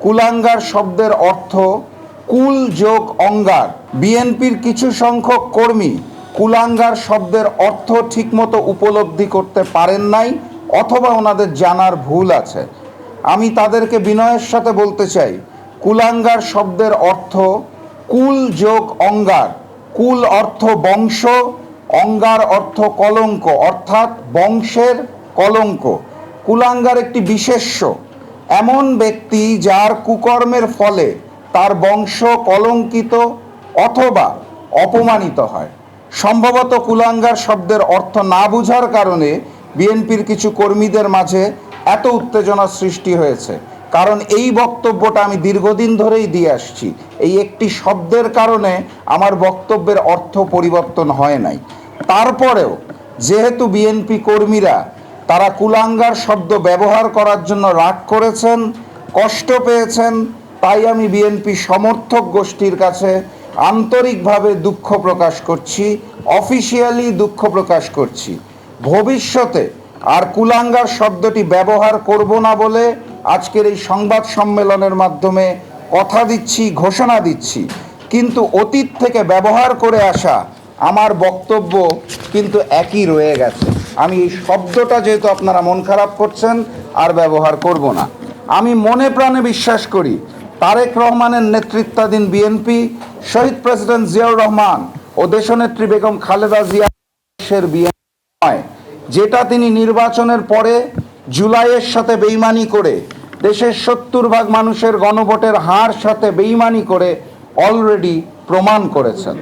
কুলাঙ্গার শব্দের অর্থ কুল যোগ অঙ্গার। বিএনপির কিছু সংখ্যক কর্মী কুলাঙ্গার শব্দের অর্থ ঠিকমতো উপলব্ধি করতে পারেন নাই, অথবা ওনাদের জানার ভুল আছে। আমি তাদেরকে বিনয়ের সাথে বলতে চাই, কুলাঙ্গার শব্দের অর্থ কুল যোগ অঙ্গার। কুল অর্থ বংশ, অঙ্গার অর্থ কলঙ্ক, অর্থাৎ বংশের কলঙ্ক। কুলাঙ্গার একটি বিশেষ্য, এমন ব্যক্তি যার কুকর্মের ফলে তার বংশ কলঙ্কিত অথবা অপমানিত হয়। সম্ভবত কুলাঙ্গার শব্দের অর্থ না বুঝার কারণে বিএনপির কিছু কর্মীদের মাঝে এত উত্তেজনা সৃষ্টি হয়েছে। কারণ এই বক্তব্যটা আমি দীর্ঘদিন ধরেই দিয়ে আসছি, এই একটি শব্দের কারণে আমার বক্তব্যের অর্থ পরিবর্তন হয় নাই। তারপরেও যেহেতু বিএনপি কর্মীরা তারা কুলাঙ্গার শব্দ ব্যবহার করার জন্য রাগ করেছেন, কষ্ট পেয়েছেন, তাই আমি বিএনপি সমর্থক গোষ্ঠীর কাছে আন্তরিকভাবে দুঃখ প্রকাশ করছি, অফিসিয়ালি দুঃখ প্রকাশ করছি। ভবিষ্যতে আর কুলাঙ্গার শব্দটি ব্যবহার করব না বলে আজকের এই সংবাদ সম্মেলনের মাধ্যমে কথা দিচ্ছি, ঘোষণা দিচ্ছি। কিন্তু অতীত থেকে ব্যবহার করে আসা আমার বক্তব্য কিন্তু একই রয়ে গেছে। আমি এই শব্দটা যেহেতু আপনারা মন খারাপ করছেন, আর ব্যবহার করব না। আমি মনে প্রাণে বিশ্বাস করি তারেক রহমানের নেতৃত্বাধীন বিএনপি, শহীদ প্রেসিডেন্ট জিয়াউর রহমান ও দেশনেত্রী বেগম খালেদা জিয়ার বিএনপি নয়, যেটা তিনি নির্বাচনের পরে জুলাইয়ের সাথে বেইমানি করে, দেশের 70% মানুষের গণভোটের হার সাথে বেইমানি করে অলরেডি প্রমাণ করেছেন।